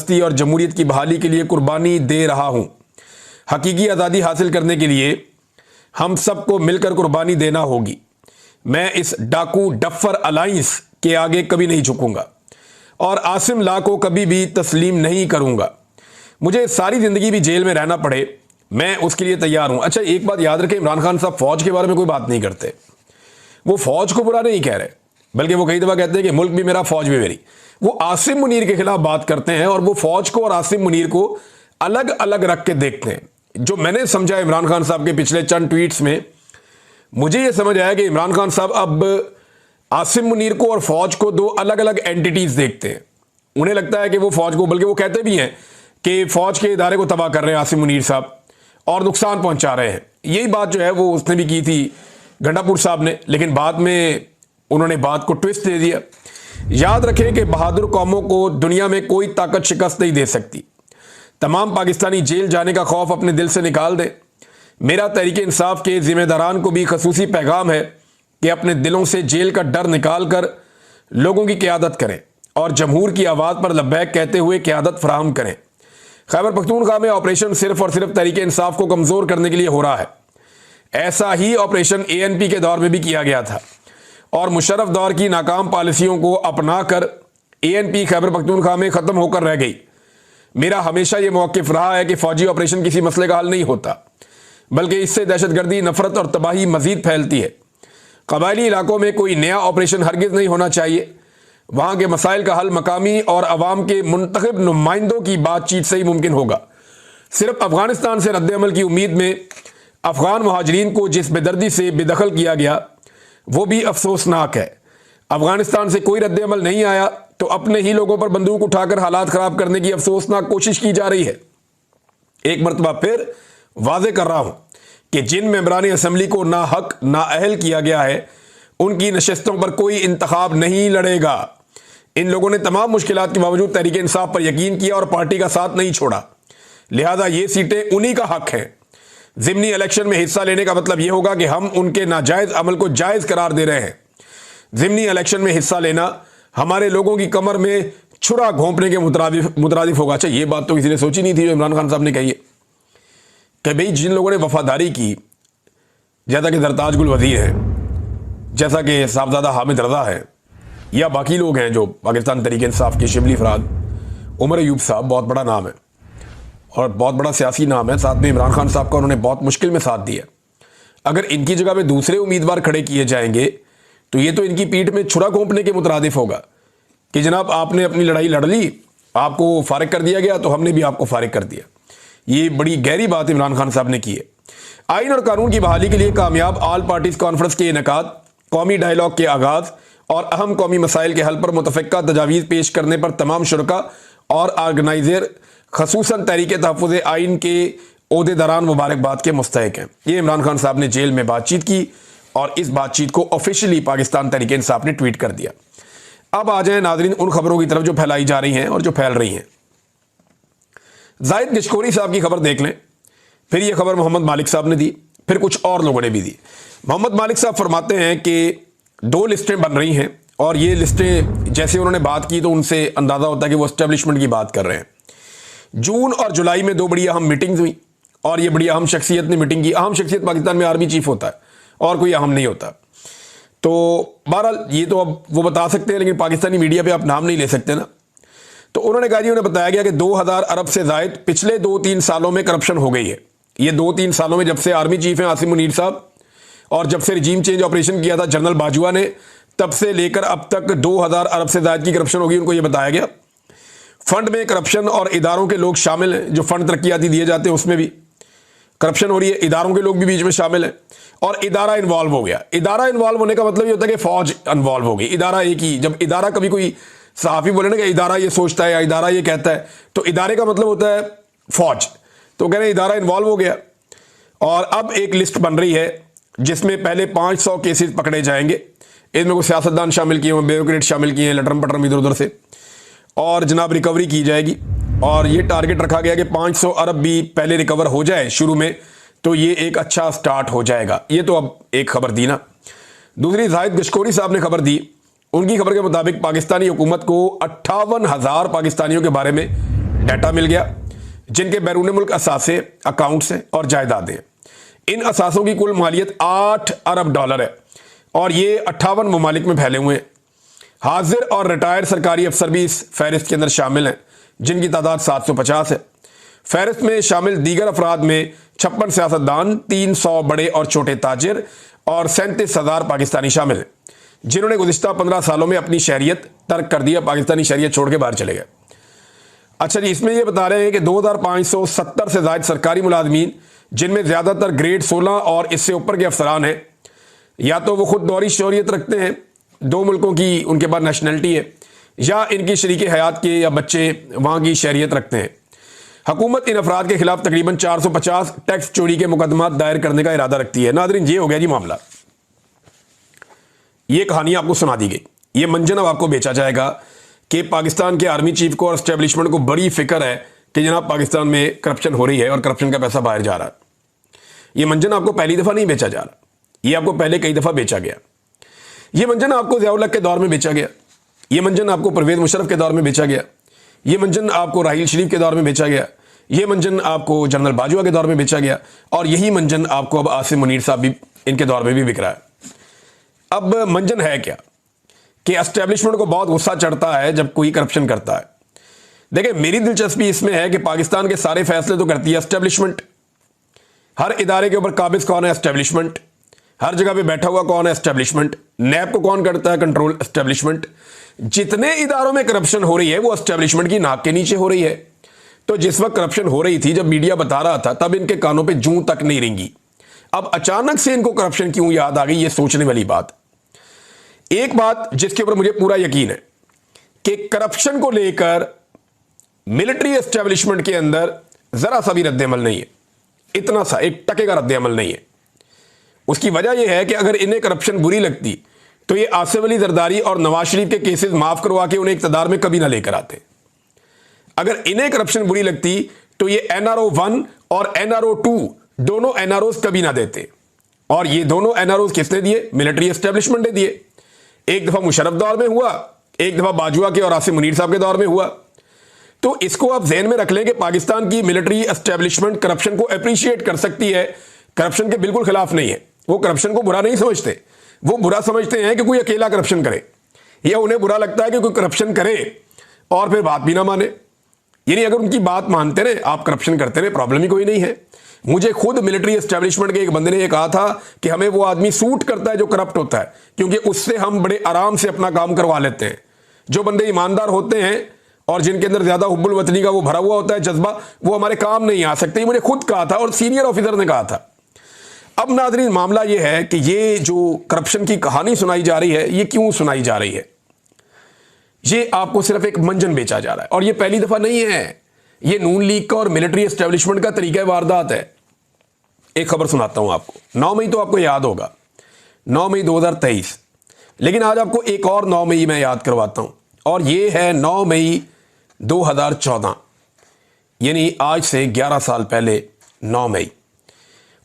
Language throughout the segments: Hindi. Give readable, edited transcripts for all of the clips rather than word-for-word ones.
हस्ती और जमहूरियत की बहाली के लिए कुर्बानी दे रहा हूं। हकीकी आज़ादी हासिल करने के लिए हम सबको मिलकर कुर्बानी देना होगी। मैं इस डाकू डफर अलायंस के आगे कभी नहीं झुकूंगा और आसिम ला को कभी भी तस्लीम नहीं करूंगा। मुझे सारी ज़िंदगी भी जेल में रहना पड़े, मैं उसके लिए तैयार हूं। अच्छा, एक बात याद रखें, इमरान खान साहब फौज के बारे में कोई बात नहीं करते। वो फौज को बुरा नहीं कह रहे, बल्कि वो कई दफ़ा कहते हैं कि मुल्क भी मेरा, फौज भी मेरी। वो आसिम मुनीर के खिलाफ बात करते हैं और वो फौज को और आसिम मुनीर को अलग अलग रख के देखते हैं। जो मैंने समझा इमरान खान साहब के पिछले चंद ट्वीट्स में, मुझे ये समझ आया कि इमरान खान साहब अब आसिम मुनीर को और फौज को दो अलग अलग एंटिटीज देखते हैं। उन्हें लगता है कि वो फौज को, बल्कि वो कहते भी हैं कि फौज के इदारे को तबाह कर रहे हैं आसिम मुनीर साहब और नुकसान पहुंचा रहे हैं। यही बात जो है वो उसने भी की थी गंडापुर साहब ने, लेकिन बाद में उन्होंने बात को ट्विस्ट दे दिया। याद रखें कि बहादुर कौमों को दुनिया में कोई ताकत शिकस्त नहीं दे सकती। तमाम पाकिस्तानी जेल जाने का खौफ अपने दिल से निकाल दें। मेरा तहरीक इंसाफ के जिम्मेदारान को भी खसूसी पैगाम है कि अपने दिलों से जेल का डर निकाल कर लोगों की क़यादत करें और जमहूर की आवाज़ पर लब्बैक कहते हुए क़यादत फराहम करें। खैबर पख्तूनख्वा में ऑपरेशन सिर्फ और सिर्फ तहरीक इंसाफ को कमज़ोर करने के लिए हो रहा है। ऐसा ही ऑपरेशन ANP के दौर में भी किया गया था और मुशर्रफ दौर की नाकाम पॉलिसियों को अपना कर ANP खैबर पख्तूनख्वा में ख़त्म होकर रह गई। मेरा हमेशा यह मौक़िफ़ रहा है कि फ़ौजी ऑपरेशन किसी मसले का हल नहीं होता, बल्कि इससे दहशतगर्दी, नफरत और तबाही मज़ीद फैलती है। कबायली इलाकों में कोई नया ऑपरेशन हरगिज़ नहीं होना चाहिए। वहाँ के मसाइल का हल मकामी और अवाम के मुंतखब नुमाइंदों की बातचीत से ही मुमकिन होगा। सिर्फ अफगानिस्तान से रद्द-ए-अमल की उम्मीद में अफगान महाजरीन को जिस बेदर्दी से बेदखल किया गया वो भी अफसोसनाक है। अफगानिस्तान से कोई रद्द-ए-अमल नहीं आया तो अपने ही लोगों पर बंदूक उठाकर हालात ख़राब करने की अफसोसनाक कोशिश की जा रही है। एक मरतबा फिर वाज़े कर रहा हूँ कि जिन मेंबरान असम्बली को ना हक ना अहल किया गया है, उनकी नशस्तों पर कोई इंतखाब नहीं लड़ेगा। इन लोगों ने तमाम मुश्किलात के बावजूद तहरीक इंसाफ पर यकीन किया और पार्टी का साथ नहीं छोड़ा, लिहाजा ये सीटें उन्हीं का हक है। ज़िमनी इलेक्शन में हिस्सा लेने का मतलब यह होगा कि हम उनके नाजायज़ अमल को जायज़ करार दे रहे हैं। ज़िमनी इलेक्शन में हिस्सा लेना हमारे लोगों की कमर में छुरा घोंपने के मुतरादिफ होगा। अच्छा, ये बात तो किसी ने सोची नहीं थी जो इमरान खान साहब ने कही है कि भाई जिन लोगों ने वफादारी की, जैसा कि सरताज गुल वज़ीर है, जैसा कि साहबजादा हामिद रज़ा है, या बाकी लोग हैं जो पाकिस्तान तहरीक इंसाफ के शिबली अफराद, उमर अयूब साहब बहुत बड़ा नाम है और बहुत बड़ा सियासी नाम है, साथ में इमरान खान साहब का उन्होंने बहुत मुश्किल में साथ दिया। अगर इनकी जगह पे दूसरे उम्मीदवार खड़े किए जाएंगे तो ये तो इनकी पीठ में छुरा घोंपने के मुतरादिफ होगा कि जनाब आपने अपनी लड़ाई लड़ ली, आपको फारिग कर दिया गया तो हमने भी आपको फारिग कर दिया। ये बड़ी गहरी बात इमरान खान साहब ने की है। आइन और कानून की बहाली के लिए कामयाब ऑल पार्टीज कॉन्फ्रेंस के इनेकाद, कौमी डायलॉग के आगाज़ और अहम कौमी मसाइल के हल पर मुतफ़क्का तजावीज़ पेश करने पर तमाम शुरका और आर्गनाइज़र खसूसन तहरीक तहफ़्फ़ुज़ आइन के ओहदेदारान मुबारकबाद के मुस्तहिक हैं। ये इमरान खान साहब ने जेल में बातचीत की और इस बातचीत को ऑफिशियली पाकिस्तान तहरीक इंसाफ ने ट्वीट कर दिया। अब आ जाए नाज़रीन उन खबरों की तरफ जो फैलाई जा रही हैं और जो फैल रही हैं। जाहिद गशकोरी साहब की खबर देख लें, फिर यह खबर मोहम्मद मालिक साहब ने दी, फिर कुछ और लोगों ने भी दी। मोहम्मद मालिक साहब फरमाते हैं कि 2 लिस्टें बन रही हैं और ये लिस्टें जैसे उन्होंने बात की तो उनसे अंदाज़ा होता है कि वो एस्टेब्लिशमेंट की बात कर रहे हैं। जून और जुलाई में 2 बड़ी अहम मीटिंग्स हुई और ये बड़ी अहम शख्सियत ने मीटिंग की। अहम शख्सियत पाकिस्तान में आर्मी चीफ होता है और कोई अहम नहीं होता। तो बहरहाल ये तो अब वो बता सकते हैं, लेकिन पाकिस्तानी मीडिया पे आप नाम नहीं ले सकते ना। तो उन्होंने कहा जी, उन्हें बताया गया कि 2000 अरब से ज़ायद पिछले 2-3 सालों में करप्शन हो गई है। ये 2-3 सालों में, जब से आर्मी चीफ हैं आसिम मुनीर साहब और जब से रिजीम चेंज ऑपरेशन किया था जनरल बाजवा ने, तब से लेकर अब तक 2000 अरब से ज़ायद की करप्शन होगी। उनको ये बताया गया। फंड में करप्शन और इदारों के लोग शामिल हैं, जो फंड तरक्याती दिए जाते हैं उसमें भी करप्शन हो रही है। इदारों के लोग भी बीच में शामिल हैं और इदारा इन्वॉल्व हो गया। इदारा इन्वॉल्व होने का मतलब ये होता है कि फौज इन्वॉल्व हो गई। इदारा एक ही, जब इदारा कभी कोई सहाफ़ी बोले ना कि इदारा ये सोचता है या इदारा ये कहता है, तो इदारे का मतलब होता है फौज। तो कह रहे हैं इदारा इन्वॉल्व हो गया और अब एक लिस्ट बन रही है जिसमें पहले 500 केसेस पकड़े जाएंगे। इनमें कुछ सियासतदान शामिल किए हुए, ब्यूरोक्रेट शामिल किए हैं, लटरम पटरम इधर उधर से, और जनाब रिकवरी की जाएगी। और ये टारगेट रखा गया कि 500 अरब भी पहले रिकवर हो जाए शुरू में, तो ये एक अच्छा स्टार्ट हो जाएगा। ये तो अब एक खबर दी ना। दूसरी, जाहिद गशकोरी साहब ने खबर दी। उनकी खबर के मुताबिक पाकिस्तानी हुकूमत को 58,000 पाकिस्तानियों के बारे में डाटा मिल गया जिनके बैरून मुल्क असासे, अकाउंट्स हैं और जायदादें हैं। इन असासों की कुल मालियत 8 अरब डॉलर है और ये 58 ममालिक में फैले हुए हैं। हाजिर और रिटायर्ड सरकारी अफसर भी इस फहरिस्त के अंदर शामिल हैं जिनकी तादाद 750 है। फहरिस्त में शामिल दीगर अफराद में 56 सियासतदान, 300 बड़े और छोटे ताजिर और 37,000 पाकिस्तानी शामिल हैं जिन्होंने गुज़िश्ता 15 सालों में अपनी शहरियत तर्क कर दिया, पाकिस्तानी शहरियत छोड़ के बाहर चले गए। अच्छा जी, इसमें ये बता रहे हैं कि 2570 से ज़ायद सरकारी मुलाजमीन, जिनमें ज़्यादातर ग्रेड 16 और इससे ऊपर के अफसरान हैं, या तो वो खुद दौरी शौरियत रखते हैं, 2 मुल्कों की उनके पास नेशनलिटी है, या इनकी शरीक हयात के या बच्चे वहाँ की शहरियत रखते हैं। हुकूमत इन अफराद के खिलाफ तकरीबन 450 टैक्स चोरी के मुकदमा दायर करने का इरादा रखती है। नाज़रीन, ये हो गया जी मामला। ये कहानी आपको सुना दी गई। ये मंजन अब आपको बेचा जाएगा कि पाकिस्तान के आर्मी चीफ को और एस्टेब्लिशमेंट को बड़ी फिक्र है कि जनाब पाकिस्तान में करप्शन हो रही है और करप्शन का पैसा बाहर जा रहा है। ये मंजन आपको पहली दफ़ा नहीं बेचा जा रहा, ये आपको पहले कई दफ़ा बेचा गया। ये मंजन आपको ज़ियाउल हक के दौर में बेचा गया, ये मंजन आपको परवेज़ मुशर्रफ के दौर में बेचा गया, ये मंजन आपको राहील शरीफ के दौर में बेचा गया, ये मंजन आपको जनरल बाजवा के दौर में बेचा गया, और यही मंजन आपको अब आसिम मुनीर साहब भी इनके दौर में भी बिक रहा है। अब मंजन है क्या कि एस्टेब्लिशमेंट को बहुत गुस्सा चढ़ता है जब कोई करप्शन करता है। देखिए, मेरी दिलचस्पी इसमें है कि पाकिस्तान के सारे फैसले तो करती है एस्टेब्लिशमेंट। हर इदारे के ऊपर काबिज कौन है? एस्टेब्लिशमेंट। हर जगह पे बैठा हुआ कौन है? एस्टेब्लिशमेंट। नैब को कौन करता है कंट्रोल? एस्टेब्लिशमेंट। जितने इदारों में करप्शन हो रही है वो एस्टेब्लिशमेंट की नाक के नीचे हो रही है। तो जिस वक्त करप्शन हो रही थी, जब मीडिया बता रहा था, तब इनके कानों पे जूं तक नहीं रेंगी। अब अचानक से इनको करप्शन क्यों याद आ गई, ये सोचने वाली बात। एक बात जिसके ऊपर मुझे पूरा यकीन है कि करप्शन को लेकर मिलिट्री एस्टेब्लिशमेंट के अंदर जरा सा भी रद्द-ए-अमल नहीं है, इतना सा 1 टके का रद्द-ए-अमल नहीं है। उसकी वजह यह है कि अगर इन्हें करप्शन बुरी लगती तो ये आसिफ अली जरदारी और नवाज शरीफ के केसेस माफ करवा के उन्हें इक़्तिदार में कभी ना लेकर आते। अगर इन्हें करप्शन बुरी लगती तो ये NRO 1 और NRO 2 दोनों NROs कभी ना देते, और ये दोनों NROs किसने दिए? मिलिट्री एस्टेब्लिशमेंट ने दिए। एक दफा मुशर्रफ दौर में हुआ, एक दफा बाजवा के और आसिम मुनीर साहब के दौर में हुआ। तो इसको आप ज़हन में रख लें कि पाकिस्तान की मिलिट्री एस्टेब्लिशमेंट करप्शन को अप्रिशिएट कर सकती है, करप्शन के बिल्कुल खिलाफ नहीं है। वो करप्शन को बुरा नहीं समझते, वो बुरा समझते हैं कि कोई अकेला करप्शन करे, या उन्हें बुरा लगता है कि कोई करप्शन करे और फिर बात भी ना माने। यानी अगर उनकी बात मानते रहे, आप करप्शन करते रहे, प्रॉब्लम ही कोई नहीं है। मुझे खुद मिलिट्री एस्टेब्लिशमेंट के एक बंदे ने यह कहा था कि हमें वो आदमी सूट करता है जो करप्ट होता है, क्योंकि उससे हम बड़े आराम से अपना काम करवा लेते हैं। जो बंदे ईमानदार होते हैं और जिनके अंदर ज्यादा हुब्बुल वतनी का वो भरा हुआ होता है जज्बा, वो हमारे काम नहीं आ सकते। ये मुझे खुद कहा था और सीनियर ऑफिसर ने कहा था। अब नाज़रीन, मामला ये है कि ये जो करप्शन की कहानी सुनाई जा रही है, ये क्यों सुनाई जा रही है? ये आपको सिर्फ एक मंजन बेचा जा रहा है, और ये पहली दफा नहीं है। ये नून लीग का और मिलिट्री एस्टेब्लिशमेंट का तरीका वारदात है। एक खबर सुनाता हूं आपको। 9 मई तो आपको याद होगा, 9 मई 2023। लेकिन आज आपको एक और 9 मई मैं याद करवाता हूं, और ये है 9 मई 2014, यानी आज से 11 साल पहले 9 मई।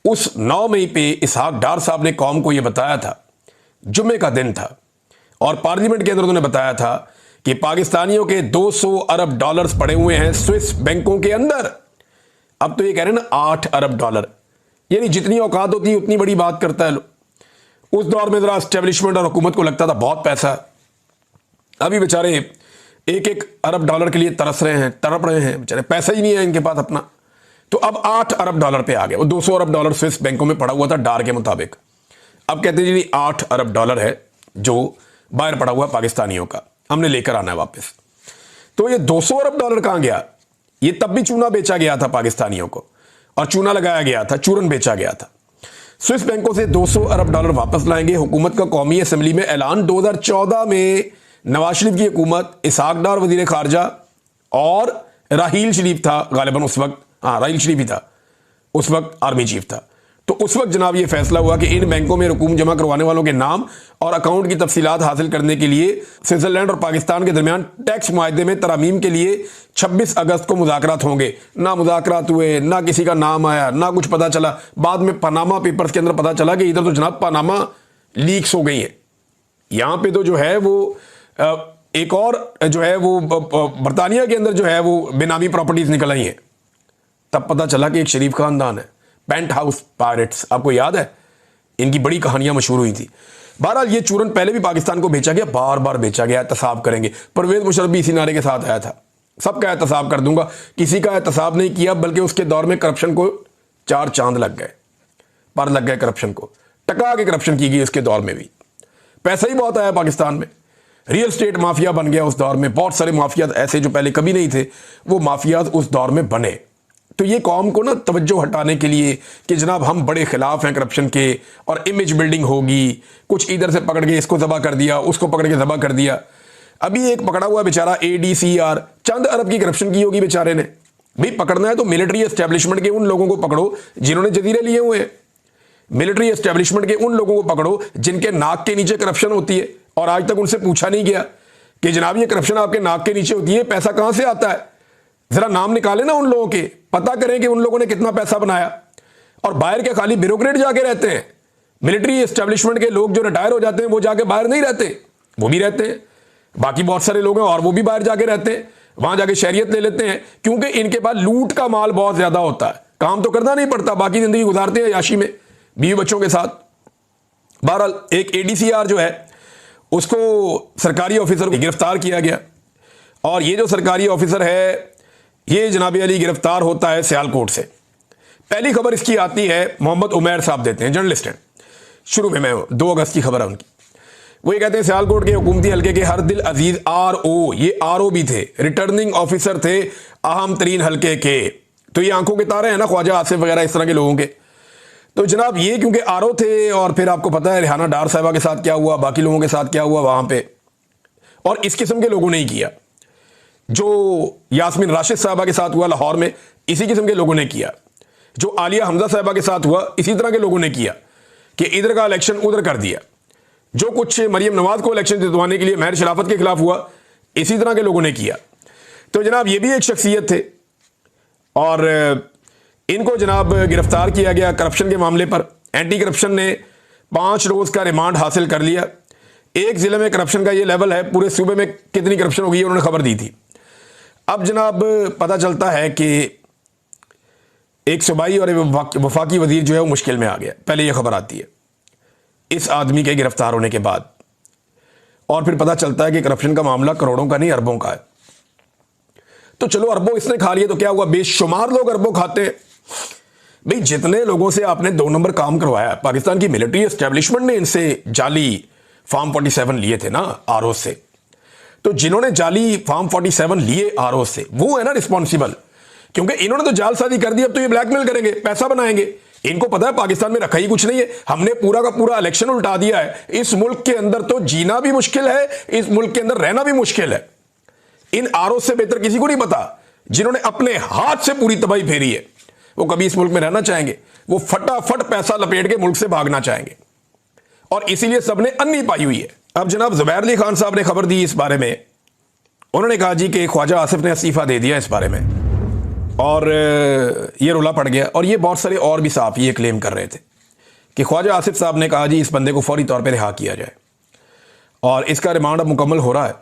उस 9 मई पे इसहाक डार साहब ने कौम को यह बताया था, जुम्मे का दिन था, और पार्लियामेंट के अंदर उन्होंने बताया था कि पाकिस्तानियों के 200 अरब डॉलर्स पड़े हुए हैं स्विस बैंकों के अंदर। अब तो ये कह रहे हैं ना 8 अरब डॉलर, यानी जितनी औकात होती है उतनी बड़ी बात करता है लोग। उस दौर में जरा एस्टेब्लिशमेंट और हुकूमत को लगता था बहुत पैसा। अभी बेचारे 1-1 अरब डॉलर के लिए तरस रहे हैं, तड़प रहे हैं, बेचारे पैसा ही नहीं है इनके पास अपना। तो अब 8 अरब डॉलर पे आ गए। वो 200 अरब डॉलर स्विस बैंकों में पड़ा हुआ था डार के मुताबिक। अब कहते हैं जी 8 अरब डॉलर है जो बाहर पड़ा हुआ पाकिस्तानियों का, हमने लेकर आना है वापस। तो ये 200 अरब डॉलर कहां गया? ये तब भी चूना बेचा गया था पाकिस्तानियों को, और चूना लगाया गया था, चूरन बेचा गया था। स्विस बैंकों से 200 अरब डॉलर वापस लाएंगे। हुकूमत का कौमी असम्बली में ऐलान। 2014 में नवाज शरीफ की हुकूमत, इसहाक डार वजीर खारजा और राहील शरीफ था गालिबन उस वक्त, हाँ राहील शरीफ ही था उस वक्त, आर्मी चीफ था। तो उस वक्त जनाब ये फैसला हुआ कि इन बैंकों में रकूम जमा करवाने वालों के नाम और अकाउंट की तफसीलात हासिल करने के लिए स्विट्जरलैंड और पाकिस्तान के दरमियान टैक्स मुआहदे में तरामीम के लिए 26 अगस्त को मुज़ाकरात होंगे। ना मुज़ाकरात हुए, ना किसी का नाम आया, ना कुछ पता चला। बाद में पनामा पेपर्स के अंदर पता चला कि इधर तो जनाब पनामा लीक्स हो गई है। यहाँ पे तो जो है वो एक और जो है वो बरतानिया के अंदर जो है वो बेनामी प्रॉपर्टीज निकल आई हैं। तब पता चला कि एक शरीफ खानदान है, पेंट हाउस पायरेट्स, आपको याद है, इनकी बड़ी कहानियां मशहूर हुई थी। बहरहाल ये चूरन पहले भी पाकिस्तान को बेचा गया, बार बार बेचा गया, एहतसाब करेंगे। परवेज मुशर्रफ भी इसी नारे के साथ आया था, सबका एहतसाब कर दूंगा। किसी का एहतसाब नहीं किया, बल्कि उसके दौर में करप्शन को 4 चांद लग गए, पर लग गए करप्शन को, टका के करप्शन की गई उसके दौर में भी। पैसा ही बहुत आया पाकिस्तान में, रियल स्टेट माफिया बन गया उस दौर में। बहुत सारे माफिया ऐसे जो पहले कभी नहीं थे, वो माफिया उस दौर में बने। तो ये कौम को ना तवज्जो हटाने के लिए कि जनाब हम बड़े खिलाफ हैं करप्शन के और इमेज बिल्डिंग होगी, कुछ इधर से पकड़ के इसको जबा कर दिया, उसको पकड़ के जबा कर दिया। अभी एक पकड़ा हुआ बेचारा ADCR, चंद अरब की करप्शन की होगी बेचारे ने। भाई पकड़ना है तो मिलिट्री एस्टेब्लिशमेंट के उन लोगों को पकड़ो जिन्होंने जजीरे लिए हुए हैं, मिलिट्री एस्टेब्लिशमेंट के उन लोगों को पकड़ो जिनके नाक के नीचे करप्शन होती है और आज तक उनसे पूछा नहीं गया कि जनाब ये करप्शन आपके नाक के नीचे होती है, पैसा कहां से आता है। जरा नाम निकाले ना उन लोगों के, पता करें कि उन लोगों ने कितना पैसा बनाया। और बाहर के खाली ब्यूरोक्रेट जाके रहते हैं, मिलिट्री एस्टेब्लिशमेंट के लोग जो रिटायर हो जाते हैं वो जाके बाहर नहीं रहते, वो भी रहते हैं। बाकी बहुत सारे लोग हैं और वो भी बाहर जाके रहते हैं, वहां जाके शहरियत ले लेते हैं, क्योंकि इनके पास लूट का माल बहुत ज्यादा होता है, काम तो करना नहीं पड़ता, बाकी जिंदगी गुजारते हैं याशी में बीवी बच्चों के साथ। बहरहाल एक ADCR जो है उसको सरकारी ऑफिसर को गिरफ्तार किया गया, और ये जो सरकारी ऑफिसर है ये जनाब अली गिरफ्तार होता है सियालकोट से। पहली खबर इसकी आती है, मोहम्मद उमैर साहब देते हैं, जर्नलिस्ट हैं, शुरू में मैं 2 अगस्त की खबर है उनकी। वो ये कहते हैं सियालकोट के हुकूमती हल्के के हर दिल अजीज RO, ये RO भी थे, रिटर्निंग ऑफिसर थे अहम तरीन हल्के के। तो ये आंखों के तारे हैं ना ख्वाजा आसिफ वगैरह इस तरह के लोगों के। तो जनाब ये क्योंकि RO थे, और फिर आपको पता है रेहाना डार साहिबा के साथ क्या हुआ, बाकी लोगों के साथ क्या हुआ वहां पे, और इस किस्म के लोगों ने ही किया। जो यास्मीन राशिद साहबा के साथ हुआ लाहौर में, इसी किस्म के लोगों ने किया। जो आलिया हमजा साहबा के साथ हुआ, इसी तरह के लोगों ने किया कि इधर का इलेक्शन उधर कर दिया। जो कुछ मरियम नवाज को इलेक्शन जितवाने के लिए महर शराफत के खिलाफ हुआ, इसी तरह के लोगों ने किया। तो जनाब ये भी एक शख्सियत थे, और इनको जनाब गिरफ्तार किया गया करप्शन के मामले पर। एंटी करप्शन ने 5 रोज का रिमांड हासिल कर लिया। एक जिले में करप्शन का ये लेवल है, पूरे सूबे में कितनी करप्शन हो गई उन्होंने खबर दी थी। अब जनाब पता चलता है कि एक सूबाई और वफाकी वजीर जो है वो मुश्किल में आ गया। पहले ये खबर आती है इस आदमी के गिरफ्तार होने के बाद, और फिर पता चलता है कि करप्शन का मामला करोड़ों का नहीं अरबों का है। तो चलो अरबों इसने खा लिए तो क्या हुआ, बेशुमार लोग अरबों खाते हैं। भाई जितने लोगों से आपने 2 नंबर काम करवाया, पाकिस्तान की मिलिट्री एस्टेब्लिशमेंट ने इनसे जाली फॉर्म 47 लिए थे ना RO से, तो जिन्होंने जाली फॉर्म 47 लिए RO से, वो है ना रिस्पॉन्सिबल, क्योंकि इन्होंने तो जालसाजी कर दी। अब तो ये ब्लैकमेल करेंगे, पैसा बनाएंगे। इनको पता है पाकिस्तान में रखा ही कुछ नहीं है, हमने पूरा का पूरा इलेक्शन उल्टा दिया है। इस मुल्क के अंदर तो जीना भी मुश्किल है, इस मुल्क के अंदर रहना भी मुश्किल है। इन RO से बेहतर किसी को नहीं पता, जिन्होंने अपने हाथ से पूरी तबाही फेरी है। वो कभी इस मुल्क में रहना चाहेंगे, वो फटाफट पैसा लपेट के मुल्क से भागना चाहेंगे, और इसीलिए सबने अन्नी पाई हुई है। अब जनाब जुबैर अली खान साहब ने खबर दी इस बारे में। उन्होंने कहा जी कि ख्वाजा आसिफ ने इस्तीफा दे दिया इस बारे में, और ये रुला पड़ गया। और ये बहुत सारे और भी साहब ये क्लेम कर रहे थे कि ख्वाजा आसिफ साहब ने कहा जी इस बंदे को फौरी तौर पे रिहा किया जाए, और इसका रिमांड अब मुकम्मल हो रहा है।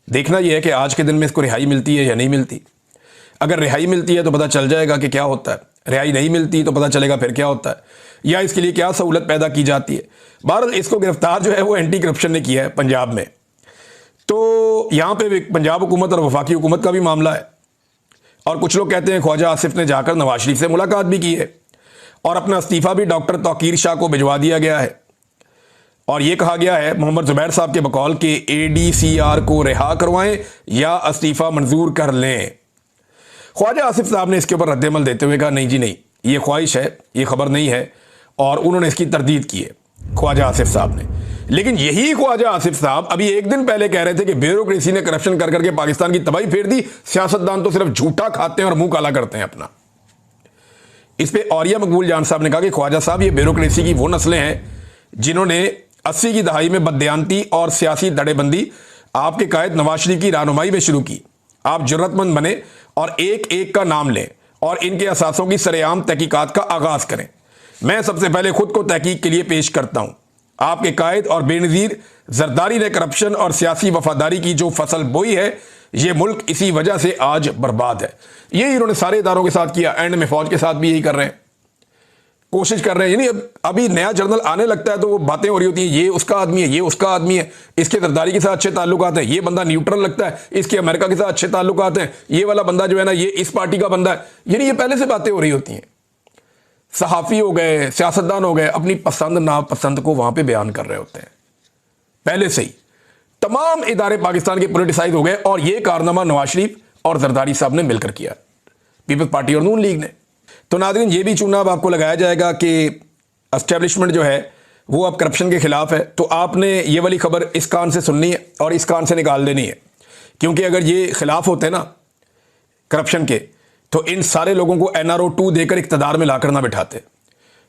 देखना यह है कि आज के दिन में इसको रिहाई मिलती है या नहीं मिलती। अगर रिहाई मिलती है तो पता चल जाएगा कि क्या होता है, रिहाई नहीं मिलती तो पता चलेगा फिर क्या होता है, या इसके लिए क्या सहूलत पैदा की जाती है। बहरहाल इसको गिरफ्तार जो है वो एंटी करप्शन ने किया है पंजाब में। तो यहाँ पे पंजाब हुकूमत और वफाकी हुकूमत का भी मामला है, और कुछ लोग कहते हैं ख्वाजा आसिफ ने जाकर नवाज शरीफ से मुलाकात भी की है, और अपना इस्तीफा भी डॉक्टर तौकीर शाह को भिजवा दिया गया है। और यह कहा गया है मोहम्मद जुबैर साहब के बकौल के ADCR को रिहा करवाएं या इस्तीफा मंजूर कर लें। ख्वाजा आसिफ साहब ने इसके ऊपर रद्दमल देते हुए कहा नहीं जी नहीं, ये ख्वाहिश है, ये खबर नहीं है, और उन्होंने इसकी तरदीद की है ख्वाजा आसिफ साहब ने। लेकिन यही ख्वाजा आसिफ साहब अभी एक दिन पहले कह रहे थे कि ब्यूरोक्रेसी ने करप्शन कर करके पाकिस्तान की तबाही फेर दी, सियासतदान तो सिर्फ झूठा खाते हैं और मुंह काला करते हैं अपना। इस पे औरिया मकबूल जान साहब ने कहा कि ख्वाजा साहब ये ब्यूरोक्रेसी की वो नस्लें हैं जिन्होंने 80 की दहाई में बददियानती और सियासी दड़ेबंदी आपके कायद नवाज शरीफ की रहनुमाई में शुरू की। आप जरूरतमंद बने और एक एक का नाम लें और इनके असासों की सरेआम तहकीकात का आगाज करें। मैं सबसे पहले खुद को तहकीक के लिए पेश करता हूं। आपके कायद और बेनजीर जरदारी ने करप्शन और सियासी वफादारी की जो फसल बोई है, ये मुल्क इसी वजह से आज बर्बाद है। यही इन्होंने सारे इदारों के साथ किया, एंड में फौज के साथ भी यही कर रहे हैं, कोशिश कर रहे हैं। यानी अभी नया जर्नल आने लगता है तो वो बातें हो रही होती हैं, ये उसका आदमी है, ये उसका आदमी है, इसके जरदारी के साथ अच्छे ताल्लुकात हैं, ये बंदा न्यूट्रल लगता है, इसके अमेरिका के साथ अच्छे ताल्लुकात हैं, ये वाला बंदा जो है ना ये इस पार्टी का बंदा है। यानी ये पहले से बातें हो रही होती हैं। सहाफ़ी हो गए, सियासतदान हो गए, अपनी पसंद नापसंद को वहां पर बयान कर रहे होते हैं पहले से ही। तमाम इदारे पाकिस्तान के पॉलिटिसाइज हो गए और ये कारनामा नवाज शरीफ और जरदारी साहब ने मिलकर किया, पीपल्स पार्टी और नून लीग ने। तो नाज़रीन, ये भी चुनाव अब आपको लगाया जाएगा कि एस्टेब्लिशमेंट जो है वो अब करप्शन के खिलाफ है। तो आपने ये वाली खबर इस कान से सुननी है और इस कान से निकाल देनी है, क्योंकि अगर ये खिलाफ होते ना करप्शन के तो इन सारे लोगों को NRO 2 देकर इक़्तिदार में लाकर ना बिठाते,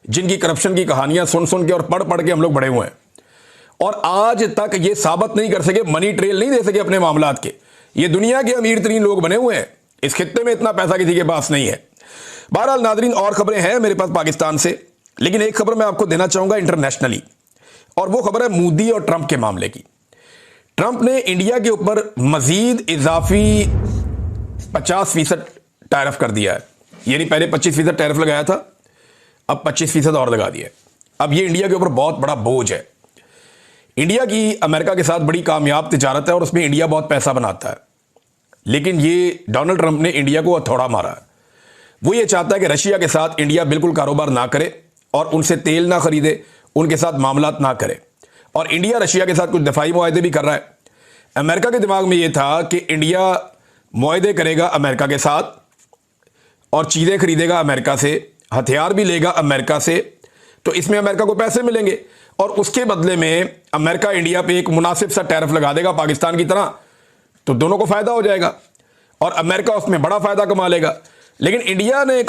जिनकी करप्शन की कहानियां सुन सुन के और पढ़ पढ़ के हम लोग बड़े हुए हैं और आज तक ये साबित नहीं कर सके, मनी ट्रेल नहीं दे सके अपने मामलात के। ये दुनिया के अमीर तरीन लोग बने हुए हैं, इस खित्ते में इतना पैसा किसी के पास नहीं है। बहरहाल नाज़रीन, और खबरें हैं मेरे पास पाकिस्तान से, लेकिन एक खबर मैं आपको देना चाहूंगा इंटरनेशनली, और वो खबर है मोदी और ट्रंप के मामले की। ट्रंप ने इंडिया के ऊपर मजीद इजाफी 50% टैरिफ कर दिया है। यानी पहले 25% टैरिफ लगाया था, अब 25% और लगा दिया है। अब ये इंडिया के ऊपर बहुत बड़ा बोझ है। इंडिया की अमेरिका के साथ बड़ी कामयाब तिजारत है और उसमें इंडिया बहुत पैसा बनाता है, लेकिन ये डोनाल्ड ट्रंप ने इंडिया को हथौड़ा मारा है। वो ये चाहता है कि रशिया के साथ इंडिया बिल्कुल कारोबार ना करे और उनसे तेल ना खरीदे, उनके साथ मामलात ना करे, और इंडिया रशिया के साथ कुछ दफाई मुआहदे भी कर रहा है। अमेरिका के दिमाग में ये था कि इंडिया मुआहदे करेगा अमेरिका के साथ और चीज़ें खरीदेगा अमेरिका से, हथियार भी लेगा अमेरिका से, तो इसमें अमेरिका को पैसे मिलेंगे और उसके बदले में अमेरिका इंडिया पे एक मुनासिब सा टैरिफ लगा देगा पाकिस्तान की तरह, तो दोनों को फायदा हो जाएगा और अमेरिका उसमें बड़ा फायदा कमा लेगा। लेकिन इंडिया ने